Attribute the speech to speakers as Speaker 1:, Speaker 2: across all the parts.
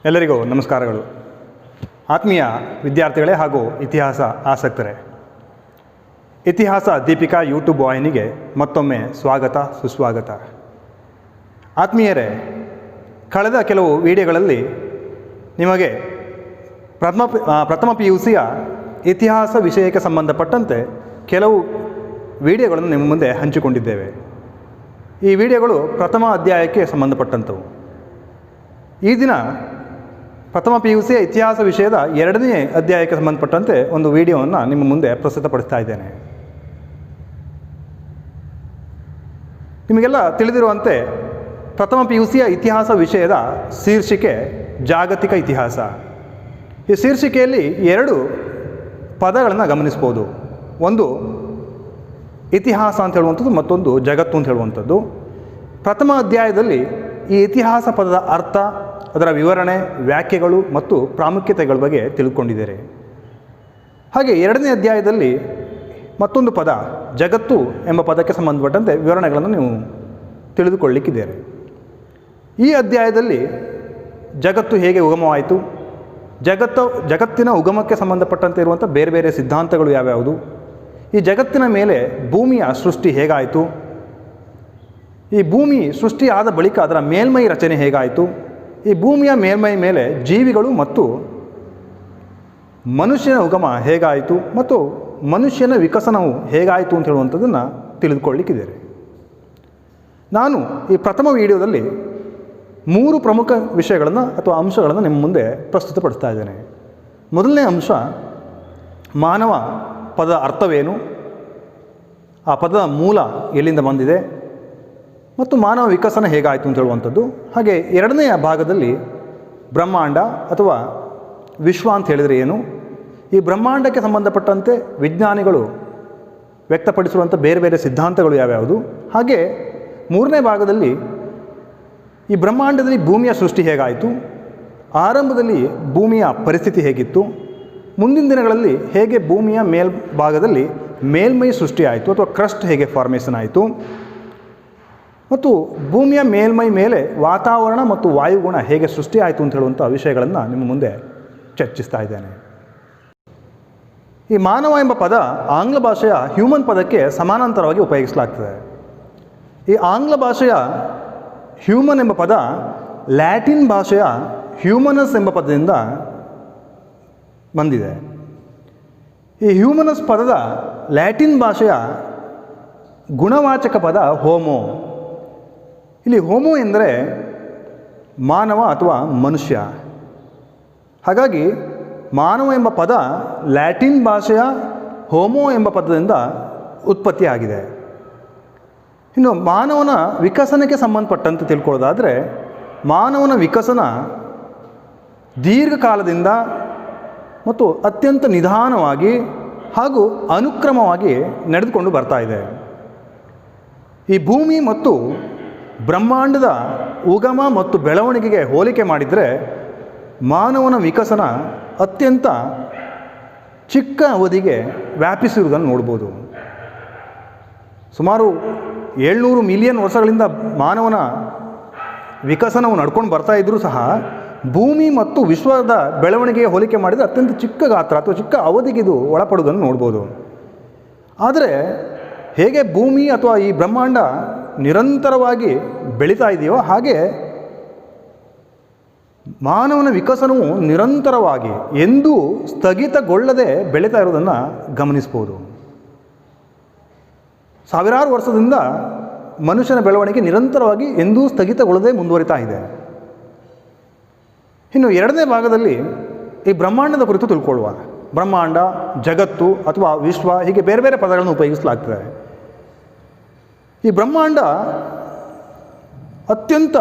Speaker 1: ಎಲ್ಲರಿಗೂ ನಮಸ್ಕಾರಗಳು. ಆತ್ಮೀಯ ವಿದ್ಯಾರ್ಥಿಗಳೇ ಹಾಗೂ ಇತಿಹಾಸ ಆಸಕ್ತರೇ, ಇತಿಹಾಸ ದೀಪಿಕಾ ಯೂಟ್ಯೂಬ್ ವಾಹಿನಿಗೆ ಮತ್ತೊಮ್ಮೆ ಸ್ವಾಗತ ಸುಸ್ವಾಗತ. ಆತ್ಮೀಯರೇ, ಕಳೆದ ಕೆಲವು ವಿಡಿಯೋಗಳಲ್ಲಿ ನಿಮಗೆ ಪ್ರಥಮ PUCಯ ಇತಿಹಾಸ ವಿಷಯಕ್ಕೆ ಸಂಬಂಧಪಟ್ಟಂತೆ ಕೆಲವು ವಿಡಿಯೋಗಳನ್ನು ನಿಮ್ಮ ಮುಂದೆ ಹಂಚಿಕೊಂಡಿದ್ದೇವೆ. ಈ ವಿಡಿಯೋಗಳು ಪ್ರಥಮ ಅಧ್ಯಾಯಕ್ಕೆ ಸಂಬಂಧಪಟ್ಟಂಥವು. ಈ ದಿನ ಪ್ರಥಮ PUCಯ ಇತಿಹಾಸ ವಿಷಯದ 2ನೇ ಅಧ್ಯಾಯಕ್ಕೆ ಸಂಬಂಧಪಟ್ಟಂತೆ ಒಂದು ವಿಡಿಯೋವನ್ನು ನಿಮ್ಮ ಮುಂದೆ ಪ್ರಸ್ತುತಪಡಿಸ್ತಾ ಇದ್ದೇನೆ. ನಿಮಗೆಲ್ಲ ತಿಳಿದಿರುವಂತೆ ಪ್ರಥಮ PUCಯ ಇತಿಹಾಸ ವಿಷಯದ ಶೀರ್ಷಿಕೆ ಜಾಗತಿಕ ಇತಿಹಾಸ. ಈ ಶೀರ್ಷಿಕೆಯಲ್ಲಿ 2 ಪದಗಳನ್ನು ಗಮನಿಸ್ಬೋದು. ಒಂದು ಇತಿಹಾಸ ಅಂತ ಹೇಳುವಂಥದ್ದು, ಮತ್ತೊಂದು ಜಗತ್ತು ಅಂತ ಹೇಳುವಂಥದ್ದು. ಪ್ರಥಮ ಅಧ್ಯಾಯದಲ್ಲಿ ಈ ಇತಿಹಾಸ ಪದದ ಅರ್ಥ, ಅದರ ವಿವರಣೆ, ವ್ಯಾಖ್ಯೆಗಳು ಮತ್ತು ಪ್ರಾಮುಖ್ಯತೆಗಳ ಬಗ್ಗೆ ತಿಳ್ಕೊಂಡಿದ್ದೀರಿ. ಹಾಗೆ 2ನೇ ಅಧ್ಯಾಯದಲ್ಲಿ ಮತ್ತೊಂದು ಪದ ಜಗತ್ತು ಎಂಬ ಪದಕ್ಕೆ ಸಂಬಂಧಪಟ್ಟಂತೆ ವಿವರಣೆಗಳನ್ನು ನೀವು ತಿಳಿದುಕೊಳ್ಳಲಿಕ್ಕಿದ್ದೀರಿ. ಈ ಅಧ್ಯಾಯದಲ್ಲಿ ಜಗತ್ತು ಹೇಗೆ ಉಗಮವಾಯಿತು, ಜಗತ್ತಿನ ಉಗಮಕ್ಕೆ ಸಂಬಂಧಪಟ್ಟಂತೆ ಇರುವಂಥ ಬೇರೆ ಬೇರೆ ಸಿದ್ಧಾಂತಗಳು ಯಾವ್ಯಾವುದು, ಈ ಜಗತ್ತಿನ ಮೇಲೆ ಭೂಮಿಯ ಸೃಷ್ಟಿ ಹೇಗಾಯಿತು, ಈ ಭೂಮಿ ಸೃಷ್ಟಿಯಾದ ಬಳಿಕ ಅದರ ಮೇಲ್ಮೈ ರಚನೆ ಹೇಗಾಯಿತು, ಈ ಭೂಮಿಯ ಮೇಲ್ಮೈ ಮೇಲೆ ಜೀವಿಗಳು ಮತ್ತು ಮನುಷ್ಯನ ಉಗಮ ಹೇಗಾಯಿತು ಮತ್ತು ಮನುಷ್ಯನ ವಿಕಸನವು ಹೇಗಾಯಿತು ಅಂತ ಹೇಳುವಂಥದ್ದನ್ನು ತಿಳಿದುಕೊಳ್ಳಲಿಕ್ಕಿದ್ದೇನೆ. ನಾನು ಈ ಪ್ರಥಮ ವಿಡಿಯೋದಲ್ಲಿ 3 ಪ್ರಮುಖ ವಿಷಯಗಳನ್ನು ಅಥವಾ ಅಂಶಗಳನ್ನು ನಿಮ್ಮ ಮುಂದೆ ಪ್ರಸ್ತುತಪಡಿಸ್ತಾ ಇದ್ದೇನೆ. ಮೊದಲನೇ ಅಂಶ, ಮಾನವ ಪದದ ಅರ್ಥವೇನು, ಆ ಪದದ ಮೂಲ ಎಲ್ಲಿಂದ ಬಂದಿದೆ ಮತ್ತು ಮಾನವ ವಿಕಸನ ಹೇಗಾಯಿತು ಅಂತ ಹೇಳುವಂಥದ್ದು. ಹಾಗೆ 2ನೆಯ ಭಾಗದಲ್ಲಿ ಬ್ರಹ್ಮಾಂಡ ಅಥವಾ ವಿಶ್ವ ಅಂತ ಹೇಳಿದರೆ ಏನು, ಈ ಬ್ರಹ್ಮಾಂಡಕ್ಕೆ ಸಂಬಂಧಪಟ್ಟಂತೆ ವಿಜ್ಞಾನಿಗಳು ವ್ಯಕ್ತಪಡಿಸಿರುವಂಥ ಬೇರೆ ಬೇರೆ ಸಿದ್ಧಾಂತಗಳು ಯಾವ್ಯಾವುದು. ಹಾಗೆ 3ನೇ ಭಾಗದಲ್ಲಿ ಈ ಬ್ರಹ್ಮಾಂಡದಲ್ಲಿ ಭೂಮಿಯ ಸೃಷ್ಟಿ ಹೇಗಾಯಿತು, ಆರಂಭದಲ್ಲಿ ಭೂಮಿಯ ಪರಿಸ್ಥಿತಿ ಹೇಗಿತ್ತು, ಮುಂದಿನ ದಿನಗಳಲ್ಲಿ ಹೇಗೆ ಭೂಮಿಯ ಮೇಲ್ಭಾಗದಲ್ಲಿ ಮೇಲ್ಮೈ ಸೃಷ್ಟಿಯಾಯಿತು ಅಥವಾ ಕ್ರಸ್ಟ್ ಹೇಗೆ ಫಾರ್ಮೇಷನ್ ಆಯಿತು, ಮತ್ತು ಭೂಮಿಯ ಮೇಲ್ಮೈ ಮೇಲೆ ವಾತಾವರಣ ಮತ್ತು ವಾಯುಗುಣ ಹೇಗೆ ಸೃಷ್ಟಿಯಾಯಿತು ಅಂತ ಹೇಳುವಂಥ ವಿಷಯಗಳನ್ನು ನಿಮ್ಮ ಮುಂದೆ ಚರ್ಚಿಸ್ತಾ ಇದ್ದೇನೆ. ಈ ಮಾನವ ಎಂಬ ಪದ ಆಂಗ್ಲ ಭಾಷೆಯ ಹ್ಯೂಮನ್ ಪದಕ್ಕೆ ಸಮಾನಾಂತರವಾಗಿ ಉಪಯೋಗಿಸಲಾಗ್ತದೆ. ಈ ಆಂಗ್ಲ ಭಾಷೆಯ ಹ್ಯೂಮನ್ ಎಂಬ ಪದ ಲ್ಯಾಟಿನ್ ಭಾಷೆಯ ಹ್ಯೂಮನಸ್ ಎಂಬ ಪದದಿಂದ ಬಂದಿದೆ. ಈ ಹ್ಯೂಮನಸ್ ಪದದ ಲ್ಯಾಟಿನ್ ಭಾಷೆಯ ಗುಣವಾಚಕ ಪದ ಹೋಮೋ. ಇಲ್ಲಿ ಹೋಮೋ ಎಂದರೆ ಮಾನವ ಅಥವಾ ಮನುಷ್ಯ. ಹಾಗಾಗಿ ಮಾನವ ಎಂಬ ಪದ ಲ್ಯಾಟಿನ್ ಭಾಷೆಯ ಹೋಮೋ ಎಂಬ ಪದದಿಂದ ಉತ್ಪತ್ತಿಯಾಗಿದೆ. ಇನ್ನು ಮಾನವನ ವಿಕಸನಕ್ಕೆ ಸಂಬಂಧಪಟ್ಟಂತೆ ತಿಳ್ಕೊಳ್ಳೋದಾದರೆ, ಮಾನವನ ವಿಕಸನ ದೀರ್ಘಕಾಲದಿಂದ ಮತ್ತು ಅತ್ಯಂತ ನಿಧಾನವಾಗಿ ಹಾಗೂ ಅನುಕ್ರಮವಾಗಿ ನಡೆದುಕೊಂಡು ಬರ್ತಾ ಇದೆ. ಈ ಭೂಮಿ ಮತ್ತು ಬ್ರಹ್ಮಾಂಡದ ಉಗಮ ಮತ್ತು ಬೆಳವಣಿಗೆಗೆ ಹೋಲಿಕೆ ಮಾಡಿದರೆ ಮಾನವನ ವಿಕಸನ ಅತ್ಯಂತ ಚಿಕ್ಕ ಅವಧಿಗೆ ವ್ಯಾಪಿಸಿರುವುದನ್ನು ನೋಡ್ಬೋದು. ಸುಮಾರು 700 ಮಿಲಿಯನ್ ವರ್ಷಗಳಿಂದ ಮಾನವನ ವಿಕಸನವು ನಡ್ಕೊಂಡು ಬರ್ತಾ ಇದ್ದರೂ ಸಹ ಭೂಮಿ ಮತ್ತು ವಿಶ್ವದ ಬೆಳವಣಿಗೆಗೆ ಹೋಲಿಕೆ ಮಾಡಿದರೆ ಅತ್ಯಂತ ಚಿಕ್ಕ ಗಾತ್ರ ಅಥವಾ ಚಿಕ್ಕ ಅವಧಿಗೆ ಇದು ಒಳಪಡುವುದನ್ನು ನೋಡ್ಬೋದು. ಆದರೆ ಹೇಗೆ ಭೂಮಿ ಅಥವಾ ಈ ಬ್ರಹ್ಮಾಂಡ ನಿರಂತರವಾಗಿ ಬೆಳೀತಾ ಇದೆಯೋ, ಹಾಗೆ ಮಾನವನ ವಿಕಸನವು ನಿರಂತರವಾಗಿ ಎಂದೂ ಸ್ಥಗಿತಗೊಳ್ಳದೆ ಬೆಳೀತಾ ಇರೋದನ್ನು ಗಮನಿಸ್ಬೋದು. ಸಾವಿರಾರು ವರ್ಷದಿಂದ ಮನುಷ್ಯನ ಬೆಳವಣಿಗೆ ನಿರಂತರವಾಗಿ ಎಂದೂ ಸ್ಥಗಿತಗೊಳ್ಳದೆ ಮುಂದುವರಿತಾ ಇದೆ. ಇನ್ನು 2ನೇ ಭಾಗದಲ್ಲಿ ಈ ಬ್ರಹ್ಮಾಂಡದ ಕುರಿತು ತಿಳ್ಕೊಳ್ಳುವ. ಬ್ರಹ್ಮಾಂಡ, ಜಗತ್ತು ಅಥವಾ ವಿಶ್ವ, ಹೀಗೆ ಬೇರೆ ಬೇರೆ ಪದಗಳನ್ನು ಉಪಯೋಗಿಸಲಾಗ್ತದೆ. ಈ ಬ್ರಹ್ಮಾಂಡ ಅತ್ಯಂತ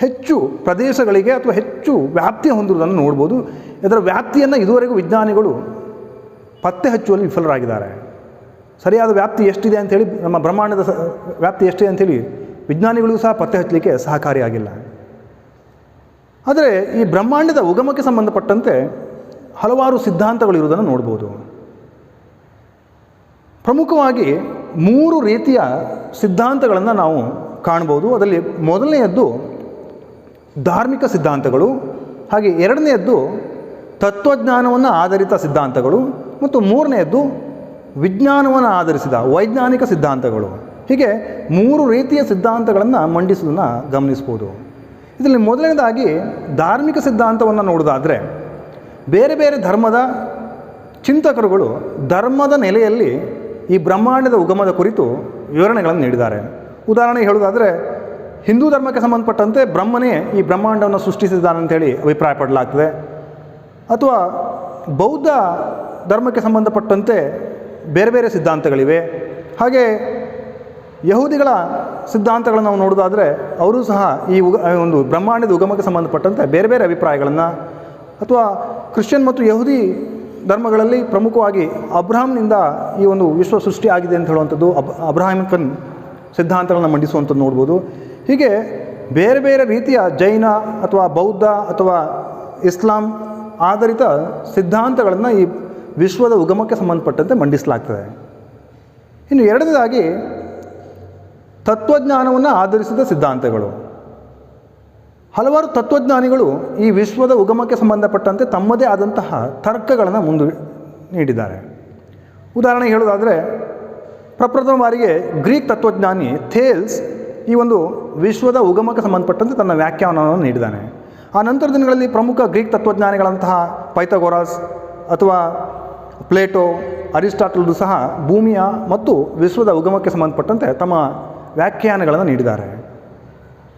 Speaker 1: ಹೆಚ್ಚು ಪ್ರದೇಶಗಳಿಗೆ ಅಥವಾ ಹೆಚ್ಚು ವ್ಯಾಪ್ತಿ ಹೊಂದಿರುವುದನ್ನು ನೋಡ್ಬೋದು. ಇದರ ವ್ಯಾಪ್ತಿಯನ್ನು ಇದುವರೆಗೂ ವಿಜ್ಞಾನಿಗಳು ಪತ್ತೆ ಹಚ್ಚುವಲ್ಲಿ ವಿಫಲರಾಗಿದ್ದಾರೆ. ಸರಿಯಾದ ವ್ಯಾಪ್ತಿ ಎಷ್ಟಿದೆ ಅಂಥೇಳಿ, ನಮ್ಮ ಬ್ರಹ್ಮಾಂಡದ ವ್ಯಾಪ್ತಿ ಎಷ್ಟಿದೆ ಅಂಥೇಳಿ ವಿಜ್ಞಾನಿಗಳಿಗೂ ಸಹ ಪತ್ತೆ ಹಚ್ಚಲಿಕ್ಕೆ ಸಹಕಾರಿಯಾಗಿಲ್ಲ. ಆದರೆ ಈ ಬ್ರಹ್ಮಾಂಡದ ಉಗಮಕ್ಕೆ ಸಂಬಂಧಪಟ್ಟಂತೆ ಹಲವಾರು ಸಿದ್ಧಾಂತಗಳು ಇರುವುದನ್ನು ನೋಡ್ಬೋದು. ಪ್ರಮುಖವಾಗಿ 3 ರೀತಿಯ ಸಿದ್ಧಾಂತಗಳನ್ನು ನಾವು ಕಾಣ್ಬೋದು. ಅದರಲ್ಲಿ ಮೊದಲನೆಯದ್ದು ಧಾರ್ಮಿಕ ಸಿದ್ಧಾಂತಗಳು, ಹಾಗೆ ಎರಡನೆಯದ್ದು ತತ್ವಜ್ಞಾನವನ್ನು ಆಧರಿತ ಸಿದ್ಧಾಂತಗಳು ಮತ್ತು ಮೂರನೆಯದ್ದು ವಿಜ್ಞಾನವನ್ನು ಆಧರಿಸಿದ ವೈಜ್ಞಾನಿಕ ಸಿದ್ಧಾಂತಗಳು. ಹೀಗೆ 3 ರೀತಿಯ ಸಿದ್ಧಾಂತಗಳನ್ನು ಮಂಡಿಸುವುದನ್ನು ಗಮನಿಸ್ಬೋದು. ಇದರಲ್ಲಿ ಮೊದಲನೇದಾಗಿ ಧಾರ್ಮಿಕ ಸಿದ್ಧಾಂತವನ್ನು ನೋಡೋದಾದರೆ ಬೇರೆ ಬೇರೆ ಧರ್ಮದ ಚಿಂತಕರುಗಳು ಧರ್ಮದ ನೆಲೆಯಲ್ಲಿ ಈ ಬ್ರಹ್ಮಾಂಡದ ಉಗಮದ ಕುರಿತು ವಿವರಣೆಗಳನ್ನು ನೀಡಿದ್ದಾರೆ. ಉದಾಹರಣೆಗೆ ಹೇಳೋದಾದರೆ ಹಿಂದೂ ಧರ್ಮಕ್ಕೆ ಸಂಬಂಧಪಟ್ಟಂತೆ ಬ್ರಹ್ಮನೇ ಈ ಬ್ರಹ್ಮಾಂಡವನ್ನು ಸೃಷ್ಟಿಸಿದ್ದಾನೆ ಅಂತೇಳಿ ಅಭಿಪ್ರಾಯಪಡಲಾಗ್ತದೆ. ಅಥವಾ ಬೌದ್ಧ ಧರ್ಮಕ್ಕೆ ಸಂಬಂಧಪಟ್ಟಂತೆ ಬೇರೆ ಬೇರೆ ಸಿದ್ಧಾಂತಗಳಿವೆ. ಹಾಗೆ ಯಹೂದಿಗಳ ಸಿದ್ಧಾಂತಗಳನ್ನು ನಾವು ನೋಡೋದಾದರೆ ಅವರು ಸಹ ಈ ಒಂದು ಬ್ರಹ್ಮಾಂಡದ ಉಗಮಕ್ಕೆ ಸಂಬಂಧಪಟ್ಟಂತೆ ಬೇರೆ ಬೇರೆ ಅಭಿಪ್ರಾಯಗಳನ್ನು, ಅಥವಾ ಕ್ರಿಶ್ಚಿಯನ್ ಮತ್ತು ಯಹೂದಿ ಧರ್ಮಗಳಲ್ಲಿ ಪ್ರಮುಖವಾಗಿ ಅಬ್ರಹಾಂನಿಂದ ಈ ಒಂದು ವಿಶ್ವ ಸೃಷ್ಟಿ ಆಗಿದೆ ಅಂತ ಹೇಳುವಂಥದ್ದು ಅಬ್ರಹಾಮಿಕನ್ ಸಿದ್ಧಾಂತಗಳನ್ನು ಮಂಡಿಸುವಂಥದ್ದು ನೋಡ್ಬೋದು. ಹೀಗೆ ಬೇರೆ ಬೇರೆ ರೀತಿಯ ಜೈನ ಅಥವಾ ಬೌದ್ಧ ಅಥವಾ ಇಸ್ಲಾಂ ಆಧಾರಿತ ಸಿದ್ಧಾಂತಗಳನ್ನು ಈ ವಿಶ್ವದ ಉಗಮಕ್ಕೆ ಸಂಬಂಧಪಟ್ಟಂತೆ ಮಂಡಿಸಲಾಗ್ತದೆ. ಇನ್ನು ಎರಡನೇದಾಗಿ ತತ್ವಜ್ಞಾನವನ್ನು ಆಧರಿಸಿದ ಸಿದ್ಧಾಂತಗಳು. ಹಲವಾರು ತತ್ವಜ್ಞಾನಿಗಳು ಈ ವಿಶ್ವದ ಉಗಮಕ್ಕೆ ಸಂಬಂಧಪಟ್ಟಂತೆ ತಮ್ಮದೇ ಆದಂತಹ ತರ್ಕಗಳನ್ನು ಮುಂದೆ ನೀಡಿದ್ದಾರೆ. ಉದಾಹರಣೆಗೆ ಹೇಳೋದಾದರೆ ಪ್ರಪ್ರಥಮ ಬಾರಿಗೆ ಗ್ರೀಕ್ ತತ್ವಜ್ಞಾನಿ ಥೇಲ್ಸ್ ಈ ಒಂದು ವಿಶ್ವದ ಉಗಮಕ್ಕೆ ಸಂಬಂಧಪಟ್ಟಂತೆ ತನ್ನ ವ್ಯಾಖ್ಯಾನವನ್ನು ನೀಡಿದ್ದಾನೆ. ಆ ನಂತರ ದಿನಗಳಲ್ಲಿ ಪ್ರಮುಖ ಗ್ರೀಕ್ ತತ್ವಜ್ಞಾನಿಗಳಂತಹ ಪೈಥಾಗೊರಸ್ ಅಥವಾ ಪ್ಲೇಟೋ, ಅರಿಸ್ಟಾಟಲ್ರು ಸಹ ಭೂಮಿಯ ಮತ್ತು ವಿಶ್ವದ ಉಗಮಕ್ಕೆ ಸಂಬಂಧಪಟ್ಟಂತೆ ತಮ್ಮ ವ್ಯಾಖ್ಯಾನಗಳನ್ನು ನೀಡಿದ್ದಾರೆ.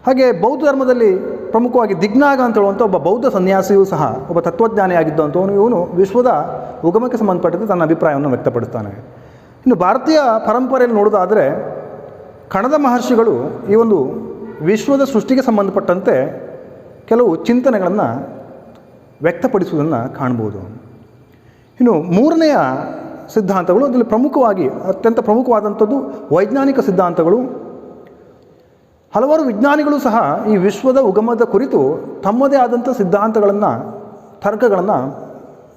Speaker 1: ಹಾಗೆ ಬೌದ್ಧ ಧರ್ಮದಲ್ಲಿ ಪ್ರಮುಖವಾಗಿ ದಿಗ್ನಾಗ ಅಂತ ಹೇಳುವಂಥ ಒಬ್ಬ ಬೌದ್ಧ ಸನ್ಯಾಸಿಯೂ ಸಹ ಒಬ್ಬ ತತ್ವಜ್ಞಾನಿಯಾಗಿದ್ದಂಥವನು. ಇವನು ವಿಶ್ವದ ಉಗಮಕ್ಕೆ ಸಂಬಂಧಪಟ್ಟಂತೆ ತನ್ನ ಅಭಿಪ್ರಾಯವನ್ನು ವ್ಯಕ್ತಪಡಿಸ್ತಾನೆ. ಇನ್ನು ಭಾರತೀಯ ಪರಂಪರೆಯಲ್ಲಿ ನೋಡೋದಾದರೆ ಕಣದ ಮಹರ್ಷಿಗಳು ಈ ಒಂದು ವಿಶ್ವದ ಸೃಷ್ಟಿಗೆ ಸಂಬಂಧಪಟ್ಟಂತೆ ಕೆಲವು ಚಿಂತನೆಗಳನ್ನು ವ್ಯಕ್ತಪಡಿಸುವುದನ್ನು ಕಾಣ್ಬೋದು. ಇನ್ನು ಮೂರನೆಯ ಸಿದ್ಧಾಂತಗಳು, ಅದರಲ್ಲಿ ಪ್ರಮುಖವಾಗಿ ಅತ್ಯಂತ ಪ್ರಮುಖವಾದಂಥದ್ದು ವೈಜ್ಞಾನಿಕ ಸಿದ್ಧಾಂತಗಳು. ಹಲವಾರು ವಿಜ್ಞಾನಿಗಳು ಸಹ ಈ ವಿಶ್ವದ ಉಗಮದ ಕುರಿತು ತಮ್ಮದೇ ಆದಂಥ ಸಿದ್ಧಾಂತಗಳನ್ನು, ತರ್ಕಗಳನ್ನು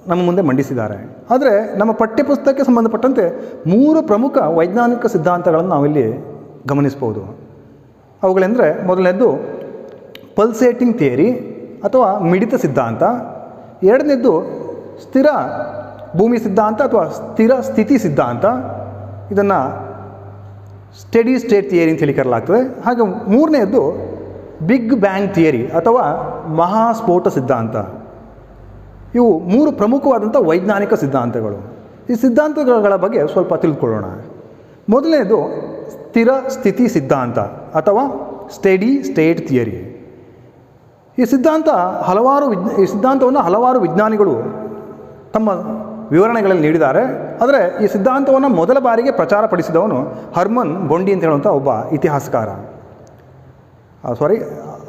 Speaker 1: ನಮ್ಮ ಮುಂದೆ ಮಂಡಿಸಿದ್ದಾರೆ. ಆದರೆ ನಮ್ಮ ಪಠ್ಯಪುಸ್ತಕಕ್ಕೆ ಸಂಬಂಧಪಟ್ಟಂತೆ 3 ಪ್ರಮುಖ ವೈಜ್ಞಾನಿಕ ಸಿದ್ಧಾಂತಗಳನ್ನು ನಾವಿಲ್ಲಿ ಗಮನಿಸ್ಬೋದು. ಅವುಗಳೆಂದರೆ ಮೊದಲನೇದ್ದು ಪಲ್ಸೇಟಿಂಗ್ ಥಿಯರಿ ಅಥವಾ ಮಿಡಿತ ಸಿದ್ಧಾಂತ, ಎರಡನೇದ್ದು ಸ್ಥಿರ ಭೂಮಿ ಸಿದ್ಧಾಂತ ಅಥವಾ ಸ್ಥಿರ ಸ್ಥಿತಿ ಸಿದ್ಧಾಂತ, ಇದನ್ನು ಸ್ಟೆಡಿ ಸ್ಟೇಟ್ ಥಿಯರಿ ಅಂತ ಹೇಳಿ ಕರೆಯಲಾಗ್ತದೆ. ಹಾಗೆ ಮೂರನೆಯದ್ದು ಬಿಗ್ ಬ್ಯಾಂಗ್ ಥಿಯರಿ ಅಥವಾ ಮಹಾಸ್ಫೋಟ ಸಿದ್ಧಾಂತ. ಇವು 3 ಪ್ರಮುಖವಾದಂಥ ವೈಜ್ಞಾನಿಕ ಸಿದ್ಧಾಂತಗಳು. ಈ ಸಿದ್ಧಾಂತಗಳ ಬಗ್ಗೆ ಸ್ವಲ್ಪ ತಿಳಿದುಕೊಳ್ಳೋಣ. ಮೊದಲನೇದು ಸ್ಥಿರ ಸ್ಥಿತಿ ಸಿದ್ಧಾಂತ ಅಥವಾ ಸ್ಟೆಡಿ ಸ್ಟೇಟ್ ಥಿಯರಿ. ಈ ಸಿದ್ಧಾಂತವನ್ನು ಹಲವಾರು ವಿಜ್ಞಾನಿಗಳು ತಮ್ಮ ವಿವರಣೆಗಳಲ್ಲಿ ನೀಡಿದ್ದಾರೆ. ಆದರೆ ಈ ಸಿದ್ಧಾಂತವನ್ನು ಮೊದಲ ಬಾರಿಗೆ ಪ್ರಚಾರಪಡಿಸಿದವನು ಹರ್ಮನ್ ಬೋಂಡಿ ಅಂತ ಹೇಳುವಂಥ ಒಬ್ಬ ಇತಿಹಾಸಕಾರ,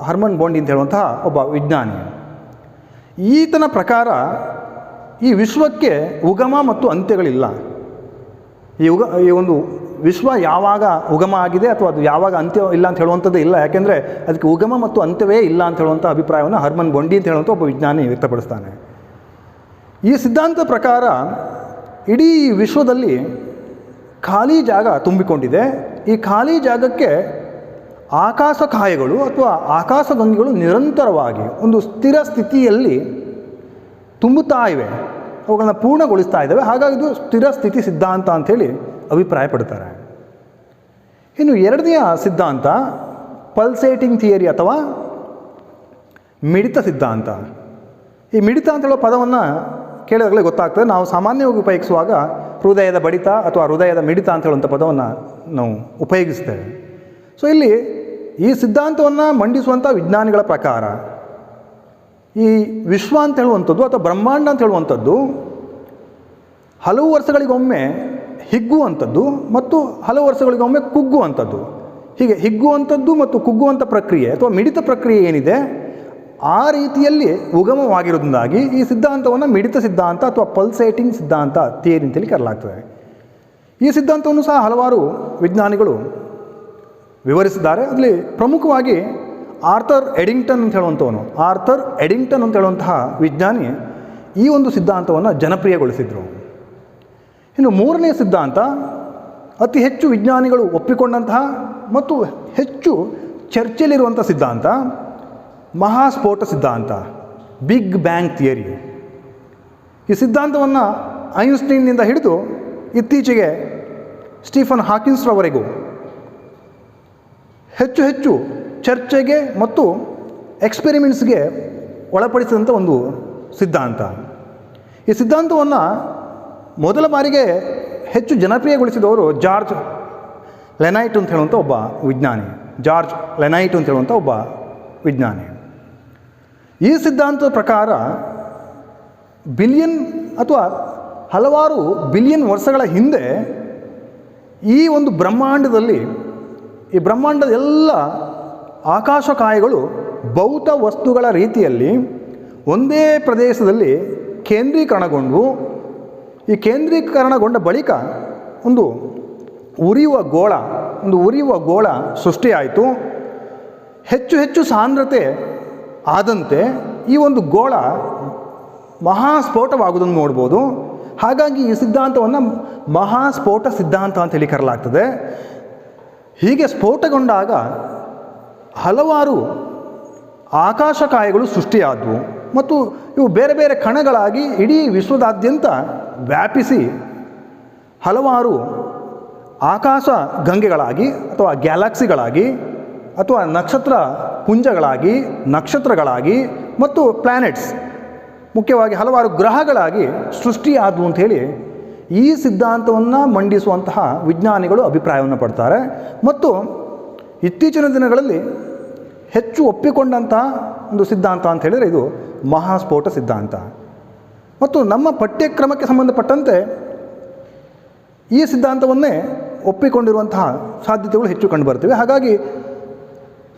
Speaker 1: ಹರ್ಮನ್ ಬೋಂಡಿ ಅಂತ ಹೇಳುವಂತಹ ಒಬ್ಬ ವಿಜ್ಞಾನಿ. ಈತನ ಪ್ರಕಾರ ಈ ವಿಶ್ವಕ್ಕೆ ಉಗಮ ಮತ್ತು ಅಂತ್ಯಗಳಿಲ್ಲ. ಈ ಒಂದು ವಿಶ್ವ ಯಾವಾಗ ಉಗಮ ಆಗಿದೆ ಅಥವಾ ಅದು ಯಾವಾಗ ಅಂತ್ಯ ಇಲ್ಲ ಅಂತ ಹೇಳುವಂಥದ್ದು ಇಲ್ಲ. ಯಾಕೆಂದರೆ ಅದಕ್ಕೆ ಉಗಮ ಮತ್ತು ಅಂತ್ಯವೇ ಇಲ್ಲ ಅಂತ ಹೇಳುವಂಥ ಅಭಿಪ್ರಾಯವನ್ನು ಹರ್ಮನ್ ಬೋಂಡಿ ಅಂತ ಹೇಳುವಂಥ ಒಬ್ಬ ವಿಜ್ಞಾನಿ ವ್ಯಕ್ತಪಡಿಸ್ತಾನೆ. ಈ ಸಿದ್ಧಾಂತದ ಪ್ರಕಾರ ಇಡೀ ವಿಶ್ವದಲ್ಲಿ ಖಾಲಿ ಜಾಗ ತುಂಬಿಕೊಂಡಿದೆ. ಈ ಖಾಲಿ ಜಾಗಕ್ಕೆ ಆಕಾಶಕಾಯಗಳು ಅಥವಾ ಆಕಾಶಗಂಗೆಗಳು ನಿರಂತರವಾಗಿ ಒಂದು ಸ್ಥಿರ ಸ್ಥಿತಿಯಲ್ಲಿ ತುಂಬುತ್ತಾ ಇವೆ, ಅವುಗಳನ್ನ ಪೂರ್ಣಗೊಳಿಸ್ತಾ ಇದ್ದಾವೆ. ಹಾಗಾಗಿ ಇದು ಸ್ಥಿರ ಸ್ಥಿತಿ ಸಿದ್ಧಾಂತ ಅಂಥೇಳಿ ಅಭಿಪ್ರಾಯಪಡ್ತಾರೆ. ಇನ್ನು ಎರಡನೆಯ ಸಿದ್ಧಾಂತ ಪಲ್ಸೇಟಿಂಗ್ ಥಿಯರಿ ಅಥವಾ ಮಿಡಿತ ಸಿದ್ಧಾಂತ. ಈ ಮಿಡಿತ ಅಂತ ಹೇಳೋ ಪದವನ್ನು ಕೇಳಿದಾಗಲೇ ಗೊತ್ತಾಗ್ತದೆ. ನಾವು ಸಾಮಾನ್ಯವಾಗಿ ಉಪಯೋಗಿಸುವಾಗ ಹೃದಯದ ಬಡಿತ ಅಥವಾ ಹೃದಯದ ಮಿಡಿತ ಅಂತ ಹೇಳುವಂಥ ಪದವನ್ನು ನಾವು ಉಪಯೋಗಿಸ್ತೇವೆ. ಸೊ ಇಲ್ಲಿ ಈ ಸಿದ್ಧಾಂತವನ್ನು ಮಂಡಿಸುವಂಥ ವಿಜ್ಞಾನಿಗಳ ಪ್ರಕಾರ ಈ ವಿಶ್ವ ಅಂತ ಹೇಳುವಂಥದ್ದು ಅಥವಾ ಬ್ರಹ್ಮಾಂಡ ಅಂತ ಹೇಳುವಂಥದ್ದು ಹಲವು ವರ್ಷಗಳಿಗೊಮ್ಮೆ ಹಿಗ್ಗುವಂಥದ್ದು ಮತ್ತು ಹಲವು ವರ್ಷಗಳಿಗೊಮ್ಮೆ ಕುಗ್ಗುವಂಥದ್ದು. ಹೀಗೆ ಹಿಗ್ಗುವಂಥದ್ದು ಮತ್ತು ಕುಗ್ಗುವಂಥ ಪ್ರಕ್ರಿಯೆ ಅಥವಾ ಮಿಡಿತ ಪ್ರಕ್ರಿಯೆ ಏನಿದೆ ಆ ರೀತಿಯಲ್ಲಿ ಉಗಮವಾಗಿರೋದ್ರಿಂದಾಗಿ ಈ ಸಿದ್ಧಾಂತವನ್ನು ಮಿಡಿತ ಸಿದ್ಧಾಂತ ಅಥವಾ ಪಲ್ಸೇಟಿಂಗ್ ಸಿದ್ಧಾಂತ ಥಿಯರಿ ಅಂತೇಳಿ ಕರೆಯಲಾಗ್ತದೆ. ಈ ಸಿದ್ಧಾಂತವನ್ನು ಸಹ ಹಲವಾರು ವಿಜ್ಞಾನಿಗಳು ವಿವರಿಸಿದ್ದಾರೆ. ಅದರಲ್ಲಿ ಪ್ರಮುಖವಾಗಿ ಆರ್ಥರ್ ಎಡಿಂಗ್ಟನ್ ಅಂತ ಹೇಳುವಂತಹ ವಿಜ್ಞಾನಿ ಈ ಒಂದು ಸಿದ್ಧಾಂತವನ್ನು ಜನಪ್ರಿಯಗೊಳಿಸಿದರು. ಇನ್ನು ಮೂರನೇ ಸಿದ್ಧಾಂತ ಅತಿ ಹೆಚ್ಚು ವಿಜ್ಞಾನಿಗಳು ಒಪ್ಪಿಕೊಂಡಂತಹ ಮತ್ತು ಹೆಚ್ಚು ಚರ್ಚೆಯಲ್ಲಿರುವಂಥ ಸಿದ್ಧಾಂತ ಮಹಾಸ್ಫೋಟ ಸಿದ್ಧಾಂತ, ಬಿಗ್ ಬ್ಯಾಂಗ್ ಥಿಯರಿ. ಈ ಸಿದ್ಧಾಂತವನ್ನು ಐನ್ಸ್ಟೈನ್ನಿಂದ ಹಿಡಿದು ಇತ್ತೀಚೆಗೆ ಸ್ಟೀಫನ್ ಹಾಕಿನ್ಸ್ರವರೆಗೂ ಹೆಚ್ಚು ಹೆಚ್ಚು ಚರ್ಚೆಗೆ ಮತ್ತು ಎಕ್ಸ್ಪೆರಿಮೆಂಟ್ಸ್ಗೆ ಒಳಪಡಿಸಿದಂಥ ಒಂದು ಸಿದ್ಧಾಂತ. ಈ ಸಿದ್ಧಾಂತವನ್ನು ಮೊದಲ ಬಾರಿಗೆ ಹೆಚ್ಚು ಜನಪ್ರಿಯಗೊಳಿಸಿದವರು ಜಾರ್ಜ್ ಲೆನೈಟ್ ಅಂತ ಹೇಳುವಂಥ ಒಬ್ಬ ವಿಜ್ಞಾನಿ. ಈ ಸಿದ್ಧಾಂತದ ಪ್ರಕಾರ ಬಿಲಿಯನ್ ಅಥವಾ ಹಲವಾರು ಬಿಲಿಯನ್ ವರ್ಷಗಳ ಹಿಂದೆ ಈ ಒಂದು ಬ್ರಹ್ಮಾಂಡದಲ್ಲಿ, ಈ ಬ್ರಹ್ಮಾಂಡದ ಎಲ್ಲ ಆಕಾಶಕಾಯಗಳು ಭೌತ ವಸ್ತುಗಳ ರೀತಿಯಲ್ಲಿ ಒಂದೇ ಪ್ರದೇಶದಲ್ಲಿ ಕೇಂದ್ರೀಕರಣಗೊಂಡು, ಈ ಕೇಂದ್ರೀಕರಣಗೊಂಡ ಬಳಿಕ ಒಂದು ಉರಿಯುವ ಗೋಳ ಸೃಷ್ಟಿಯಾಯಿತು. ಹೆಚ್ಚು ಹೆಚ್ಚು ಸಾಂದ್ರತೆ ಆದಂತೆ ಈ ಒಂದು ಗೋಳ ಮಹಾಸ್ಫೋಟವಾಗುವುದನ್ನು ನೋಡ್ಬೋದು. ಹಾಗಾಗಿ ಈ ಸಿದ್ಧಾಂತವನ್ನು ಮಹಾಸ್ಫೋಟ ಸಿದ್ಧಾಂತ ಅಂತ ಹೇಳಿ ಕರೆಯಲಾಗ್ತದೆ. ಹೀಗೆ ಸ್ಫೋಟಗೊಂಡಾಗ ಹಲವಾರು ಆಕಾಶಕಾಯಗಳು ಸೃಷ್ಟಿಯಾದವು ಮತ್ತು ಇವು ಬೇರೆ ಬೇರೆ ಕಣಗಳಾಗಿ ಇಡೀ ವಿಶ್ವದಾದ್ಯಂತ ವ್ಯಾಪಿಸಿ ಹಲವಾರು ಆಕಾಶ ಗಂಗೆಗಳಾಗಿ ಅಥವಾ ಗ್ಯಾಲಕ್ಸಿಗಳಾಗಿ ಅಥವಾ ನಕ್ಷತ್ರ ಪುಂಜಗಳಾಗಿ, ನಕ್ಷತ್ರಗಳಾಗಿ ಮತ್ತು ಪ್ಲ್ಯಾನೆಟ್ಸ್, ಮುಖ್ಯವಾಗಿ ಹಲವಾರು ಗ್ರಹಗಳಾಗಿ ಸೃಷ್ಟಿಯಾದವು ಅಂಥೇಳಿ ಈ ಸಿದ್ಧಾಂತವನ್ನು ಮಂಡಿಸುವಂತಹ ವಿಜ್ಞಾನಿಗಳು ಅಭಿಪ್ರಾಯವನ್ನು ಪಡ್ತಾರೆ. ಮತ್ತು ಇತ್ತೀಚಿನ ದಿನಗಳಲ್ಲಿ ಹೆಚ್ಚು ಒಪ್ಪಿಕೊಂಡಂತಹ ಒಂದು ಸಿದ್ಧಾಂತ ಅಂತ ಹೇಳಿದರೆ ಇದು ಮಹಾಸ್ಫೋಟ ಸಿದ್ಧಾಂತ. ಮತ್ತು ನಮ್ಮ ಪಠ್ಯಕ್ರಮಕ್ಕೆ ಸಂಬಂಧಪಟ್ಟಂತೆ ಈ ಸಿದ್ಧಾಂತವನ್ನೇ ಒಪ್ಪಿಕೊಂಡಿರುವಂತಹ ಸಾಧ್ಯತೆಗಳು ಹೆಚ್ಚು ಕಂಡುಬರ್ತವೆ. ಹಾಗಾಗಿ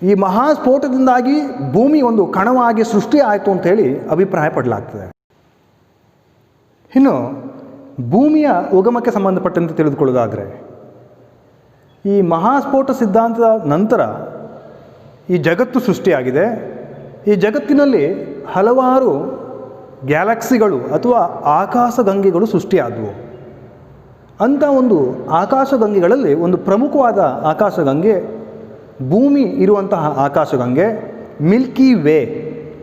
Speaker 1: ಈ ಮಹಾಸ್ಫೋಟದಿಂದಾಗಿ ಭೂಮಿ ಒಂದು ಕಣವಾಗಿ ಸೃಷ್ಟಿ ಆಯಿತು ಅಂಥೇಳಿ ಅಭಿಪ್ರಾಯ ಪಡಲಾಗ್ತದೆ. ಇನ್ನು ಭೂಮಿಯ ಉಗಮಕ್ಕೆ ಸಂಬಂಧಪಟ್ಟಂತೆ ತಿಳಿದುಕೊಳ್ಳೋದಾದರೆ, ಈ ಮಹಾಸ್ಫೋಟ ಸಿದ್ಧಾಂತದ ನಂತರ ಈ ಜಗತ್ತು ಸೃಷ್ಟಿಯಾಗಿದೆ. ಈ ಜಗತ್ತಿನಲ್ಲಿ ಹಲವಾರು ಗ್ಯಾಲಕ್ಸಿಗಳು ಅಥವಾ ಆಕಾಶಗಂಗೆಗಳು ಸೃಷ್ಟಿಯಾದವು. ಅಂಥ ಒಂದು ಆಕಾಶಗಂಗೆಗಳಲ್ಲಿ ಒಂದು ಪ್ರಮುಖವಾದ ಆಕಾಶಗಂಗೆ ಭೂಮಿ ಇರುವಂತಹ ಆಕಾಶಗಂಗೆ ಮಿಲ್ಕಿ ವೇ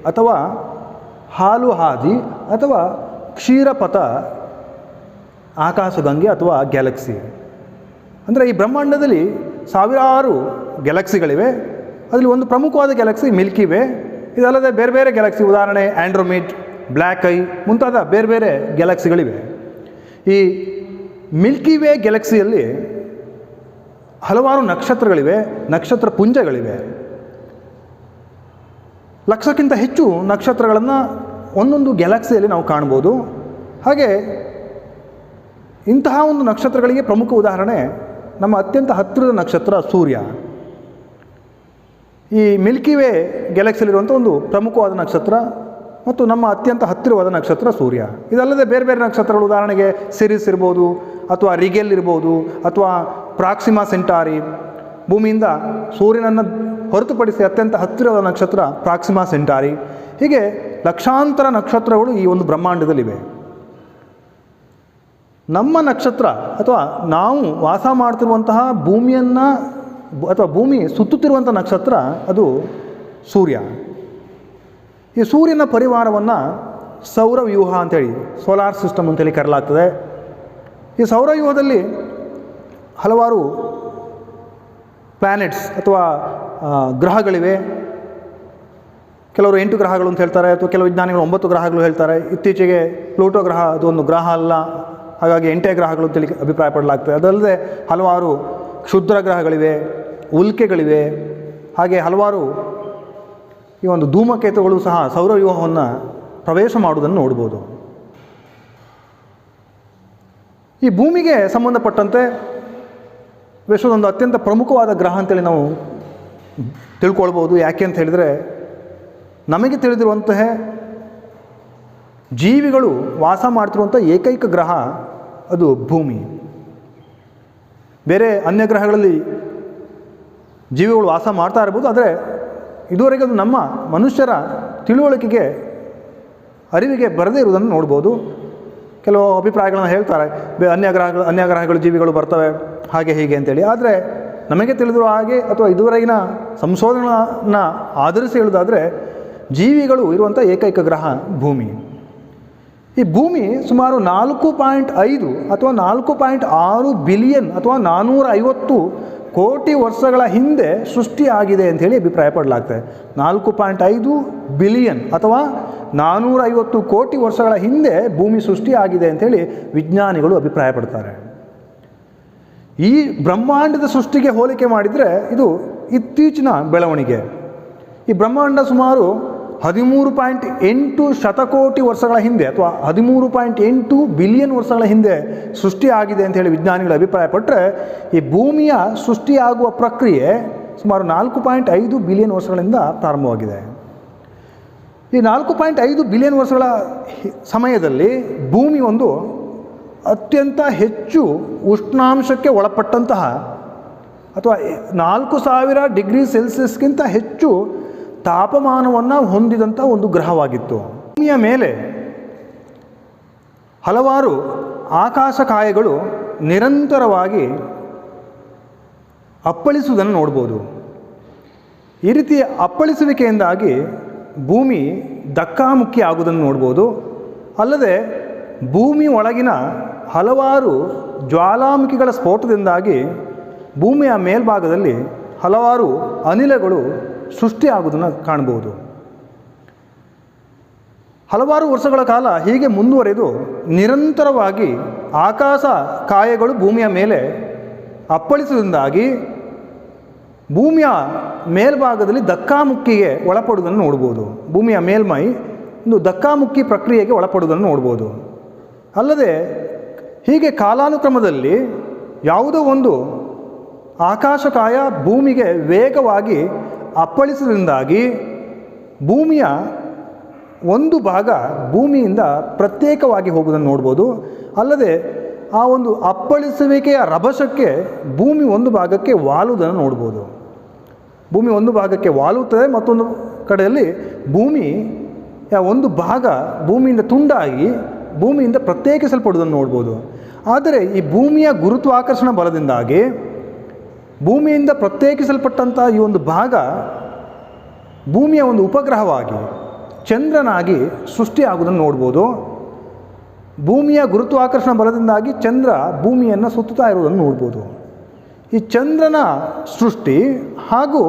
Speaker 1: ಅಥವಾ ಹಾಲು ಹಾದಿ ಅಥವಾ ಕ್ಷೀರಪಥ ಆಕಾಶಗಂಗೆ ಅಥವಾ ಗ್ಯಾಲಕ್ಸಿ. ಅಂದರೆ ಈ ಬ್ರಹ್ಮಾಂಡದಲ್ಲಿ ಸಾವಿರಾರು ಗ್ಯಾಲಕ್ಸಿಗಳಿವೆ. ಅದರಲ್ಲಿ ಒಂದು ಪ್ರಮುಖವಾದ ಗ್ಯಾಲಕ್ಸಿ ಮಿಲ್ಕಿ ವೇ. ಇದಲ್ಲದೆ ಬೇರೆ ಬೇರೆ ಗ್ಯಾಲಕ್ಸಿ, ಉದಾಹರಣೆ ಆಂಡ್ರೋಮಿಡ್, ಬ್ಲ್ಯಾಕ್ ಐ ಮುಂತಾದ ಬೇರೆ ಬೇರೆ ಗ್ಯಾಲಕ್ಸಿಗಳಿವೆ. ಈ ಮಿಲ್ಕಿ ವೇ ಗ್ಯಾಲಕ್ಸಿಯಲ್ಲಿ ಹಲವಾರು ನಕ್ಷತ್ರಗಳಿವೆ, ನಕ್ಷತ್ರ ಪುಂಜಗಳಿವೆ. ಲಕ್ಷಕ್ಕಿಂತ ಹೆಚ್ಚು ನಕ್ಷತ್ರಗಳನ್ನು ಒಂದೊಂದು ಗ್ಯಾಲಕ್ಸಿಯಲ್ಲಿ ನಾವು ಕಾಣ್ಬೋದು. ಹಾಗೆ ಇಂತಹ ಒಂದು ನಕ್ಷತ್ರಗಳಿಗೆ ಪ್ರಮುಖ ಉದಾಹರಣೆ ನಮ್ಮ ಅತ್ಯಂತ ಹತ್ತಿರದ ನಕ್ಷತ್ರ ಸೂರ್ಯ. ಈ ಮಿಲ್ಕಿ ವೇ ಗ್ಯಾಲಕ್ಸಿಯಲ್ಲಿರುವಂಥ ಒಂದು ಪ್ರಮುಖವಾದ ನಕ್ಷತ್ರ ಮತ್ತು ನಮ್ಮ ಅತ್ಯಂತ ಹತ್ತಿರವಾದ ನಕ್ಷತ್ರ ಸೂರ್ಯ. ಇದಲ್ಲದೆ ಬೇರೆ ಬೇರೆ ನಕ್ಷತ್ರಗಳು, ಉದಾಹರಣೆಗೆ ಸಿರಿಸ್ ಇರ್ಬೋದು ಅಥವಾ ರಿಗೆಲ್ ಇರ್ಬೋದು ಅಥವಾ ಪ್ರಾಕ್ಸಿಮಾ ಸೆಂಟಾರಿ. ಭೂಮಿಯಿಂದ ಸೂರ್ಯನನ್ನು ಹೊರತುಪಡಿಸಿ ಅತ್ಯಂತ ಹತ್ತಿರವಾದ ನಕ್ಷತ್ರ ಪ್ರಾಕ್ಸಿಮಾ ಸೆಂಟಾರಿ. ಹೀಗೆ ಲಕ್ಷಾಂತರ ನಕ್ಷತ್ರಗಳು ಈ ಒಂದು ಬ್ರಹ್ಮಾಂಡದಲ್ಲಿವೆ. ನಮ್ಮ ನಕ್ಷತ್ರ ಅಥವಾ ನಾವು ವಾಸ ಮಾಡ್ತಿರುವಂತಹ ಭೂಮಿಯನ್ನು ಅಥವಾ ಭೂಮಿ ಸುತ್ತುತ್ತಿರುವಂಥ ನಕ್ಷತ್ರ ಅದು ಸೂರ್ಯ. ಈ ಸೂರ್ಯನ ಪರಿವಾರವನ್ನು ಸೌರವ್ಯೂಹ ಅಂತೇಳಿ, ಸೋಲಾರ್ ಸಿಸ್ಟಮ್ ಅಂತೇಳಿ ಕರೆಯಲಾಗ್ತದೆ. ಈ ಸೌರವ್ಯೂಹದಲ್ಲಿ ಹಲವಾರು ಪ್ಲ್ಯಾನೆಟ್ಸ್ ಅಥವಾ ಗ್ರಹಗಳಿವೆ. ಕೆಲವರು 8 ಗ್ರಹಗಳು ಅಂತ ಹೇಳ್ತಾರೆ, ಅಥವಾ ಕೆಲವು ವಿಜ್ಞಾನಿಗಳು 9 ಗ್ರಹಗಳು ಹೇಳ್ತಾರೆ. ಇತ್ತೀಚೆಗೆ ಪ್ಲೂಟೋ ಗ್ರಹ ಅದು ಒಂದು ಗ್ರಹ ಅಲ್ಲ, ಹಾಗಾಗಿ 8 ಗ್ರಹಗಳು ಅಂತೇಳಿ ಅಭಿಪ್ರಾಯ ಪಡಲಾಗ್ತದೆ. ಅದಲ್ಲದೆ ಹಲವಾರು ಕ್ಷುದ್ರ ಗ್ರಹಗಳಿವೆ, ಉಲ್ಕೆಗಳಿವೆ. ಹಾಗೆ ಹಲವಾರು ಈ ಒಂದು ಧೂಮಕೇತುಗಳು ಸಹ ಸೌರವ್ಯೂಹವನ್ನು ಪ್ರವೇಶ ಮಾಡುವುದನ್ನು ನೋಡ್ಬೋದು. ಈ ಭೂಮಿಗೆ ಸಂಬಂಧಪಟ್ಟಂತೆ ವಿಶ್ವದೊಂದು ಅತ್ಯಂತ ಪ್ರಮುಖವಾದ ಗ್ರಹ ಅಂತೇಳಿ ನಾವು ತಿಳ್ಕೊಳ್ಬೋದು. ಯಾಕೆ ಅಂತ ಹೇಳಿದರೆ, ನಮಗೆ ತಿಳಿದಿರುವಂತಹ ಜೀವಿಗಳು ವಾಸ ಮಾಡ್ತಿರುವಂಥ ಏಕೈಕ ಗ್ರಹ ಅದು ಭೂಮಿ. ಬೇರೆ ಅನ್ಯ ಗ್ರಹಗಳಲ್ಲಿ ಜೀವಿಗಳು ವಾಸ ಮಾಡ್ತಾ ಇರ್ಬೋದು, ಆದರೆ ಇದುವರೆಗೆ ಅದು ನಮ್ಮ ಮನುಷ್ಯರ ತಿಳುವಳಿಕೆಗೆ, ಅರಿವಿಗೆ ಬರದೇ ಇರುವುದನ್ನು ನೋಡ್ಬೋದು. ಕೆಲವು ಅಭಿಪ್ರಾಯಗಳನ್ನು ಹೇಳ್ತಾರೆ, ಅನ್ಯ ಗ್ರಹಗಳು ಜೀವಿಗಳು ಬರ್ತವೆ ಹಾಗೆ ಹೀಗೆ ಅಂತೇಳಿ. ಆದರೆ ನಮಗೆ ತಿಳಿದಿರುವ ಹಾಗೆ ಅಥವಾ ಇದುವರೆಗಿನ ಸಂಶೋಧನೆಯನ್ನು ಆಧರಿಸಿ ಹೇಳೋದಾದರೆ, ಜೀವಿಗಳು ಇರುವಂಥ ಏಕೈಕ ಗ್ರಹ ಭೂಮಿ. ಈ ಭೂಮಿ ಸುಮಾರು 4.5 ಅಥವಾ 4.6 ಬಿಲಿಯನ್ ಅಥವಾ 450 ಕೋಟಿ ವರ್ಷಗಳ ಹಿಂದೆ ಸೃಷ್ಟಿಯಾಗಿದೆ ಅಂಥೇಳಿ ಅಭಿಪ್ರಾಯಪಡಲಾಗ್ತದೆ. 4.5 ಬಿಲಿಯನ್ ಅಥವಾ 450 ಕೋಟಿ ವರ್ಷಗಳ ಹಿಂದೆ ಭೂಮಿ ಸೃಷ್ಟಿಯಾಗಿದೆ ಅಂಥೇಳಿ ವಿಜ್ಞಾನಿಗಳು ಅಭಿಪ್ರಾಯಪಡ್ತಾರೆ. ಈ ಬ್ರಹ್ಮಾಂಡದ ಸೃಷ್ಟಿಗೆ ಹೋಲಿಕೆ ಮಾಡಿದರೆ ಇದು ಇತ್ತೀಚಿನ ಬೆಳವಣಿಗೆ. ಈ ಬ್ರಹ್ಮಾಂಡ ಸುಮಾರು 13.8 ಶತಕೋಟಿ ವರ್ಷಗಳ ಹಿಂದೆ ಅಥವಾ 13.8 ಬಿಲಿಯನ್ ವರ್ಷಗಳ ಹಿಂದೆ ಸೃಷ್ಟಿಯಾಗಿದೆ ಅಂಥೇಳಿ ವಿಜ್ಞಾನಿಗಳು ಅಭಿಪ್ರಾಯಪಟ್ಟರೆ, ಈ ಭೂಮಿಯ ಸೃಷ್ಟಿಯಾಗುವ ಪ್ರಕ್ರಿಯೆ ಸುಮಾರು 4.5 ಬಿಲಿಯನ್ ವರ್ಷಗಳಿಂದ ಪ್ರಾರಂಭವಾಗಿದೆ. ಈ 4.5 ಬಿಲಿಯನ್ ವರ್ಷಗಳ ಸಮಯದಲ್ಲಿ ಭೂಮಿ ಒಂದು ಅತ್ಯಂತ ಹೆಚ್ಚು ಉಷ್ಣಾಂಶಕ್ಕೆ ಒಳಪಟ್ಟಂತಹ ಅಥವಾ 4000 ಡಿಗ್ರಿ ಸೆಲ್ಸಿಯಸ್ಗಿಂತ ಹೆಚ್ಚು ತಾಪಮಾನವನ್ನು ಹೊಂದಿದಂಥ ಒಂದು ಗ್ರಹವಾಗಿತ್ತು. ಭೂಮಿಯ ಮೇಲೆ ಹಲವಾರು ಆಕಾಶಕಾಯಗಳು ನಿರಂತರವಾಗಿ ಅಪ್ಪಳಿಸುವುದನ್ನು ನೋಡ್ಬೋದು. ಈ ರೀತಿಯ ಅಪ್ಪಳಿಸುವಿಕೆಯಿಂದಾಗಿ ಭೂಮಿ ಧಕ್ಕಾಮುಕ್ಕಿ ಆಗುವುದನ್ನು ನೋಡ್ಬೋದು. ಅಲ್ಲದೆ ಭೂಮಿ ಒಳಗಿನ ಹಲವಾರು ಜ್ವಾಲಾಮುಖಿಗಳ ಸ್ಫೋಟದಿಂದಾಗಿ ಭೂಮಿಯ ಮೇಲ್ಭಾಗದಲ್ಲಿ ಹಲವಾರು ಅನಿಲಗಳು ಸೃಷ್ಟಿಯಾಗುವುದನ್ನು ಕಾಣಬಹುದು. ಹಲವಾರು ವರ್ಷಗಳ ಕಾಲ ಹೀಗೆ ಮುಂದುವರೆದು ನಿರಂತರವಾಗಿ ಆಕಾಶ ಕಾಯಗಳು ಭೂಮಿಯ ಮೇಲೆ ಅಪ್ಪಳಿಸುವುದರಿಂದಾಗಿ ಭೂಮಿಯ ಮೇಲ್ಭಾಗದಲ್ಲಿ ಧಕ್ಕಾಮುಕ್ಕಿಗೆ ಒಳಪಡುವುದನ್ನು ನೋಡ್ಬೋದು. ಭೂಮಿಯ ಮೇಲ್ಮೈ ಒಂದು ಧಕ್ಕಾಮುಕ್ಕಿ ಪ್ರಕ್ರಿಯೆಗೆ ಒಳಪಡುವುದನ್ನು ನೋಡ್ಬೋದು. ಅಲ್ಲದೆ ಹೀಗೆ ಕಾಲಾನುಕ್ರಮದಲ್ಲಿ ಯಾವುದೋ ಒಂದು ಆಕಾಶಕಾಯ ಭೂಮಿಗೆ ವೇಗವಾಗಿ ಅಪ್ಪಳಿಸುವುದರಿಂದಾಗಿ ಭೂಮಿಯ ಒಂದು ಭಾಗ ಭೂಮಿಯಿಂದ ಪ್ರತ್ಯೇಕವಾಗಿ ಹೋಗುವುದನ್ನು ನೋಡ್ಬೋದು. ಅಲ್ಲದೆ ಆ ಒಂದು ಅಪ್ಪಳಿಸುವಿಕೆಯ ರಭಸಕ್ಕೆ ಭೂಮಿ ಒಂದು ಭಾಗಕ್ಕೆ ವಾಲುವುದನ್ನು ನೋಡ್ಬೋದು. ಭೂಮಿ ಒಂದು ಭಾಗಕ್ಕೆ ವಾಲುತ್ತದೆ, ಮತ್ತೊಂದು ಕಡೆಯಲ್ಲಿ ಭೂಮಿಯ ಒಂದು ಭಾಗ ಭೂಮಿಯಿಂದ ತುಂಡಾಗಿ ಭೂಮಿಯಿಂದ ಪ್ರತ್ಯೇಕಿಸಲ್ಪಡುವುದನ್ನು ನೋಡ್ಬೋದು. ಆದರೆ ಈ ಭೂಮಿಯ ಗುರುತ್ವಾಕರ್ಷಣ ಬಲದಿಂದಾಗಿ ಭೂಮಿಯಿಂದ ಪ್ರತ್ಯೇಕಿಸಲ್ಪಟ್ಟಂಥ ಈ ಒಂದು ಭಾಗ ಭೂಮಿಯ ಒಂದು ಉಪಗ್ರಹವಾಗಿ ಚಂದ್ರನಾಗಿ ಸೃಷ್ಟಿಯಾಗುವುದನ್ನು ನೋಡ್ಬೋದು. ಭೂಮಿಯ ಗುರುತ್ವಾಕರ್ಷಣ ಬಲದಿಂದಾಗಿ ಚಂದ್ರ ಭೂಮಿಯನ್ನು ಸುತ್ತುತ್ತಾ ಇರುವುದನ್ನು ನೋಡ್ಬೋದು. ಈ ಚಂದ್ರನ ಸೃಷ್ಟಿ ಹಾಗೂ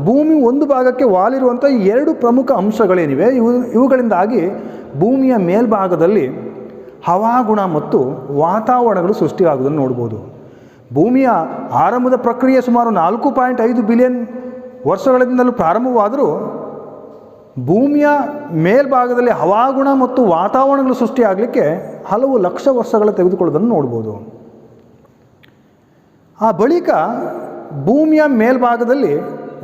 Speaker 1: ಭೂಮಿ ಒಂದು ಭಾಗಕ್ಕೆ ವಾಲಿರುವಂಥ ಈ ಎರಡು ಪ್ರಮುಖ ಅಂಶಗಳೇನಿವೆ, ಇವುಗಳಿಂದಾಗಿ ಭೂಮಿಯ ಮೇಲ್ಭಾಗದಲ್ಲಿ ಹವಾಗುಣ ಮತ್ತು ವಾತಾವರಣಗಳು ಸೃಷ್ಟಿಯಾಗುವುದನ್ನು ನೋಡ್ಬೋದು. ಭೂಮಿಯ ಆರಂಭದ ಪ್ರಕ್ರಿಯೆ ಸುಮಾರು 4.5 ಬಿಲಿಯನ್ ವರ್ಷಗಳಿಂದಲೂ ಪ್ರಾರಂಭವಾದರೂ ಭೂಮಿಯ ಮೇಲ್ಭಾಗದಲ್ಲಿ ಹವಾಗುಣ ಮತ್ತು ವಾತಾವರಣಗಳು ಸೃಷ್ಟಿಯಾಗಲಿಕ್ಕೆ ಹಲವು ಲಕ್ಷ ವರ್ಷಗಳ ತೆಗೆದುಕೊಳ್ಳೋದನ್ನು ನೋಡ್ಬೋದು. ಆ ಬಳಿಕ ಭೂಮಿಯ ಮೇಲ್ಭಾಗದಲ್ಲಿ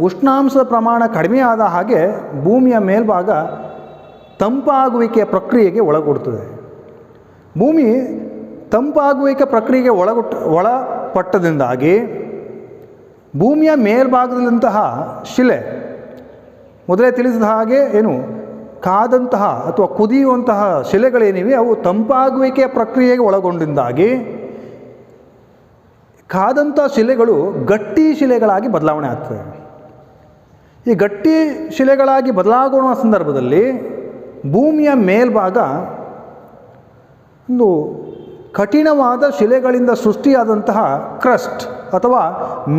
Speaker 1: ಉಷ್ಣಾಂಶದ ಪ್ರಮಾಣ ಕಡಿಮೆಯಾದ ಹಾಗೆ ಭೂಮಿಯ ಮೇಲ್ಭಾಗ ತಂಪಾಗುವಿಕೆಯ ಪ್ರಕ್ರಿಯೆಗೆ ಒಳಗೊಡ್ತದೆ. ಭೂಮಿ ತಂಪಾಗುವಿಕೆ ಪ್ರಕ್ರಿಯೆಗೆ ಒಳಪಟ್ಟದಿಂದಾಗಿ ಭೂಮಿಯ ಮೇಲ್ಭಾಗದಲ್ಲಿಂತಹ ಶಿಲೆ, ಮೊದಲೇ ತಿಳಿಸಿದ ಹಾಗೆ ಕಾದಂತಹ ಅಥವಾ ಕುದಿಯುವಂತಹ ಶಿಲೆಗಳೇನಿವೆ ಅವು ತಂಪಾಗುವಿಕೆಯ ಪ್ರಕ್ರಿಯೆಗೆ ಒಳಗೊಂಡಿದ್ದಾಗಿ ಕಾದಂಥ ಶಿಲೆಗಳು ಗಟ್ಟಿ ಶಿಲೆಗಳಾಗಿ ಬದಲಾವಣೆ ಆಗ್ತವೆ. ಈ ಗಟ್ಟಿ ಶಿಲೆಗಳಾಗಿ ಬದಲಾಗುವ ಸಂದರ್ಭದಲ್ಲಿ ಭೂಮಿಯ ಮೇಲ್ಭಾಗ ಒಂದು ಕಠಿಣವಾದ ಶಿಲೆಗಳಿಂದ ಸೃಷ್ಟಿಯಾದಂತಹ ಕ್ರಸ್ಟ್ ಅಥವಾ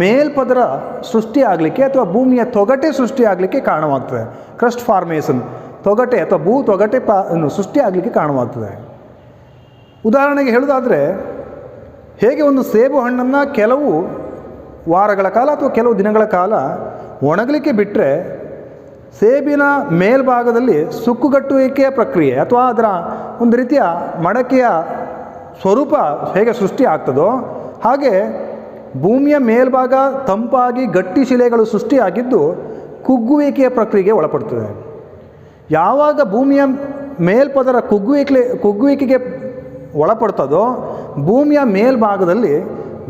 Speaker 1: ಮೇಲ್ಪದರ ಸೃಷ್ಟಿಯಾಗಲಿಕ್ಕೆ ಅಥವಾ ಭೂಮಿಯ ತೊಗಟೆ ಸೃಷ್ಟಿಯಾಗಲಿಕ್ಕೆ ಕಾರಣವಾಗ್ತದೆ. ಕ್ರಸ್ಟ್ ಫಾರ್ಮೇಷನ್, ತೊಗಟೆ ಅಥವಾ ಭೂ ತೊಗಟೆ ಸೃಷ್ಟಿಯಾಗಲಿಕ್ಕೆ ಕಾರಣವಾಗ್ತದೆ. ಉದಾಹರಣೆಗೆ ಹೇಳೋದಾದರೆ, ಹೇಗೆ ಒಂದು ಸೇಬು ಹಣ್ಣನ್ನು ಕೆಲವು ವಾರಗಳ ಕಾಲ ಅಥವಾ ಕೆಲವು ದಿನಗಳ ಕಾಲ ಒಣಗಲಿಕ್ಕೆ ಬಿಟ್ಟರೆ ಸೇಬಿನ ಮೇಲ್ಭಾಗದಲ್ಲಿ ಸುಕ್ಕುಗಟ್ಟುವಿಕೆಯ ಪ್ರಕ್ರಿಯೆ ಅಥವಾ ಅದರ ಒಂದು ರೀತಿಯ ಮಡಕೆಯ ಸ್ವರೂಪ ಹೇಗೆ ಸೃಷ್ಟಿ ಆಗ್ತದೋ ಹಾಗೆ ಭೂಮಿಯ ಮೇಲ್ಭಾಗ ತಂಪಾಗಿ ಗಟ್ಟಿ ಶಿಲೆಗಳು ಸೃಷ್ಟಿಯಾಗಿದ್ದು ಕುಗ್ಗುವಿಕೆಯ ಪ್ರಕ್ರಿಯೆಗೆ ಒಳಪಡ್ತದೆ. ಯಾವಾಗ ಭೂಮಿಯ ಮೇಲ್ಪದರ ಕುಗ್ಗುವಿಕೆಗೆ ಒಳಪಡ್ತದೋ ಭೂಮಿಯ ಮೇಲ್ಭಾಗದಲ್ಲಿ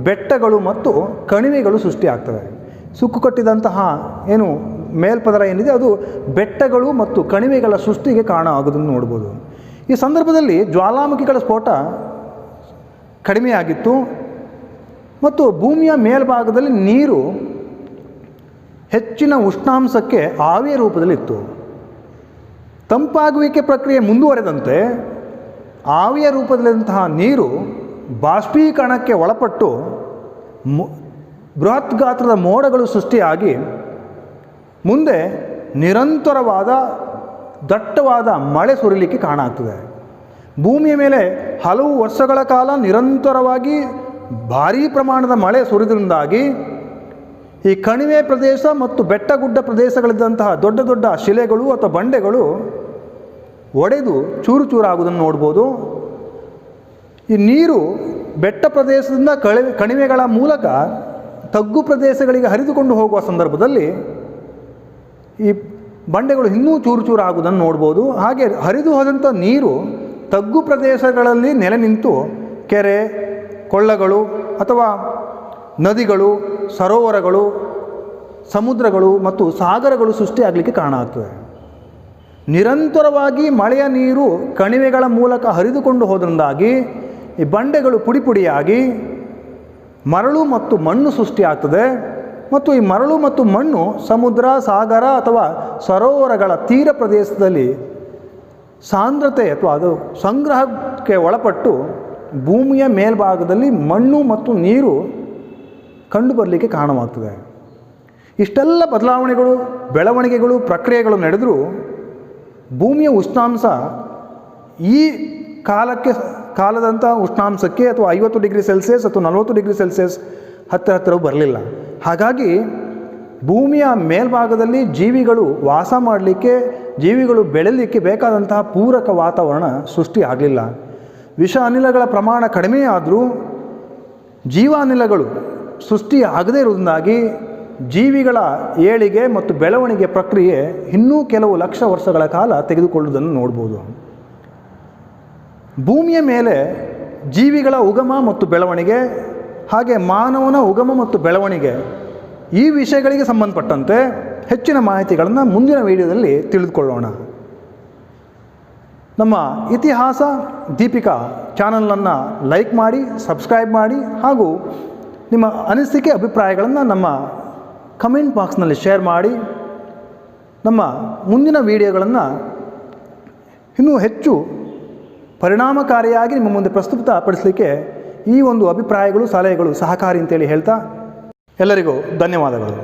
Speaker 1: ಬೆಟ್ಟಗಳು ಮತ್ತು ಕಣಿವೆಗಳು ಸೃಷ್ಟಿಯಾಗ್ತವೆ. ಸುಕ್ಕು ಕಟ್ಟಿದಂತಹ ಮೇಲ್ಪದರ ಏನಿದೆ ಅದು ಬೆಟ್ಟಗಳು ಮತ್ತು ಕಣಿವೆಗಳ ಸೃಷ್ಟಿಗೆ ಕಾರಣ ಆಗೋದನ್ನು ನೋಡ್ಬೋದು. ಈ ಸಂದರ್ಭದಲ್ಲಿ ಜ್ವಾಲಾಮುಖಿಗಳ ಸ್ಫೋಟ ಕಡಿಮೆಯಾಗಿತ್ತು ಮತ್ತು ಭೂಮಿಯ ಮೇಲ್ಭಾಗದಲ್ಲಿ ನೀರು ಹೆಚ್ಚಿನ ಉಷ್ಣಾಂಶಕ್ಕೆ ಆವಿಯ ರೂಪದಲ್ಲಿತ್ತು. ತಂಪಾಗುವಿಕೆ ಪ್ರಕ್ರಿಯೆ ಮುಂದುವರೆದಂತೆ ಆವಿಯ ರೂಪದಲ್ಲಿದ್ದಂತಹ ನೀರು ಬಾಷ್ಪೀಕರಣಕ್ಕೆ ಒಳಪಟ್ಟು ಬೃಹತ್ ಗಾತ್ರದ ಮೋಡಗಳು ಸೃಷ್ಟಿಯಾಗಿ ಮುಂದೆ ನಿರಂತರವಾದ ದಟ್ಟವಾದ ಮಳೆ ಸುರಿಲಿಕ್ಕೆ ಕಾರಣ ಆಗ್ತದೆ. ಭೂಮಿಯ ಮೇಲೆ ಹಲವು ವರ್ಷಗಳ ಕಾಲ ನಿರಂತರವಾಗಿ ಭಾರೀ ಪ್ರಮಾಣದ ಮಳೆ ಸುರಿದ್ರಿಂದಾಗಿ ಈ ಕಣಿವೆ ಪ್ರದೇಶ ಮತ್ತು ಬೆಟ್ಟಗುಡ್ಡ ಪ್ರದೇಶಗಳಿದ್ದಂತಹ ದೊಡ್ಡ ದೊಡ್ಡ ಶಿಲೆಗಳು ಅಥವಾ ಬಂಡೆಗಳು ಒಡೆದು ಚೂರು ಚೂರಾಗುವುದನ್ನು ನೋಡ್ಬೋದು. ಈ ನೀರು ಬೆಟ್ಟ ಪ್ರದೇಶದಿಂದ ಕಣಿವೆಗಳ ಮೂಲಕ ತಗ್ಗು ಪ್ರದೇಶಗಳಿಗೆ ಹರಿದುಕೊಂಡು ಹೋಗುವ ಸಂದರ್ಭದಲ್ಲಿ ಈ ಬಂಡೆಗಳು ಇನ್ನೂ ಚೂರು ಚೂರು ಆಗುವುದನ್ನು ನೋಡ್ಬೋದು. ಹಾಗೆ ಹರಿದು ಹೋದಂಥ ನೀರು ತಗ್ಗು ಪ್ರದೇಶಗಳಲ್ಲಿ ನೆಲೆ ನಿಂತು ಕೆರೆ, ಕೊಳ್ಳಗಳು ಅಥವಾ ನದಿಗಳು, ಸರೋವರಗಳು, ಸಮುದ್ರಗಳು ಮತ್ತು ಸಾಗರಗಳು ಸೃಷ್ಟಿಯಾಗಲಿಕ್ಕೆ ಕಾರಣ ಆಗ್ತದೆ. ನಿರಂತರವಾಗಿ ಮಳೆಯ ನೀರು ಕಣಿವೆಗಳ ಮೂಲಕ ಹರಿದುಕೊಂಡು ಹೋದ್ರಿಂದಾಗಿ ಈ ಬಂಡೆಗಳು ಪುಡಿ ಪುಡಿಯಾಗಿ ಮರಳು ಮತ್ತು ಮಣ್ಣು ಸೃಷ್ಟಿಯಾಗ್ತದೆ. ಮತ್ತು ಈ ಮರಳು ಮತ್ತು ಮಣ್ಣು ಸಮುದ್ರ, ಸಾಗರ ಅಥವಾ ಸರೋವರಗಳ ತೀರ ಪ್ರದೇಶದಲ್ಲಿ ಸಾಂದ್ರತೆ ಅಥವಾ ಅದು ಸಂಗ್ರಹಕ್ಕೆ ಒಳಪಟ್ಟು ಭೂಮಿಯ ಮೇಲ್ಭಾಗದಲ್ಲಿ ಮಣ್ಣು ಮತ್ತು ನೀರು ಕಂಡುಬರಲಿಕ್ಕೆ ಕಾರಣವಾಗ್ತದೆ. ಇಷ್ಟೆಲ್ಲ ಬದಲಾವಣೆಗಳು, ಬೆಳವಣಿಗೆಗಳು, ಪ್ರಕ್ರಿಯೆಗಳು ನಡೆದರೂ ಭೂಮಿಯ ಉಷ್ಣಾಂಶ ಈ ಕಾಲದಂಥ ಉಷ್ಣಾಂಶಕ್ಕೆ ಅಥವಾ 50 ಡಿಗ್ರಿ ಸೆಲ್ಸಿಯಸ್ ಅಥವಾ 40 ಡಿಗ್ರಿ ಸೆಲ್ಸಿಯಸ್ ಹತ್ತಿರ ಬರಲಿಲ್ಲ. ಹಾಗಾಗಿ ಭೂಮಿಯ ಮೇಲ್ಭಾಗದಲ್ಲಿ ಜೀವಿಗಳು ವಾಸ ಮಾಡಲಿಕ್ಕೆ, ಜೀವಿಗಳು ಬೆಳೆಯಲಿಕ್ಕೆ ಬೇಕಾದಂತಹ ಪೂರಕ ವಾತಾವರಣ ಸೃಷ್ಟಿ ಆಗಲಿಲ್ಲ. ವಿಷ ಅನಿಲಗಳ ಪ್ರಮಾಣ ಕಡಿಮೆ ಆದರೂ ಜೀವಾನಿಲಗಳು ಸೃಷ್ಟಿ ಆಗದೇ ಇರುವುದರಿಂದಾಗಿ ಜೀವಿಗಳ ಏಳಿಗೆ ಮತ್ತು ಬೆಳವಣಿಗೆ ಪ್ರಕ್ರಿಯೆ ಇನ್ನೂ ಕೆಲವು ಲಕ್ಷ ವರ್ಷಗಳ ಕಾಲ ತೆಗೆದುಕೊಳ್ಳುವುದನ್ನು ನೋಡ್ಬೋದು. ಭೂಮಿಯ ಮೇಲೆ ಜೀವಿಗಳ ಉಗಮ ಮತ್ತು ಬೆಳವಣಿಗೆ, ಹಾಗೆ ಮಾನವನ ಉಗಮ ಮತ್ತು ಬೆಳವಣಿಗೆ, ಈ ವಿಷಯಗಳಿಗೆ ಸಂಬಂಧಪಟ್ಟಂತೆ ಹೆಚ್ಚಿನ ಮಾಹಿತಿಗಳನ್ನು ಮುಂದಿನ ವಿಡಿಯೋದಲ್ಲಿ ತಿಳಿದುಕೊಳ್ಳೋಣ. ನಮ್ಮ ಇತಿಹಾಸ ದೀಪಿಕಾ ಚಾನಲನ್ನು ಲೈಕ್ ಮಾಡಿ, ಸಬ್ಸ್ಕ್ರೈಬ್ ಮಾಡಿ, ಹಾಗೂ ನಿಮ್ಮ ಅನಿಸಿಕೆ ಅಭಿಪ್ರಾಯಗಳನ್ನು ನಮ್ಮ ಕಮೆಂಟ್ ಬಾಕ್ಸ್ನಲ್ಲಿ ಶೇರ್ ಮಾಡಿ. ನಮ್ಮ ಮುಂದಿನ ವಿಡಿಯೋಗಳನ್ನು ಇನ್ನೂ ಹೆಚ್ಚು ಪರಿಣಾಮಕಾರಿಯಾಗಿ ನಿಮ್ಮ ಮುಂದೆ ಪ್ರಸ್ತುತಪಡಿಸಲಿಕ್ಕೆ ಈ ಒಂದು ಅಭಿಪ್ರಾಯಗಳು, ಸಲಹೆಗಳು ಸಹಕಾರಿ ಅಂತೇಳಿ ಹೇಳ್ತಾ ಎಲ್ಲರಿಗೂ ಧನ್ಯವಾದಗಳು.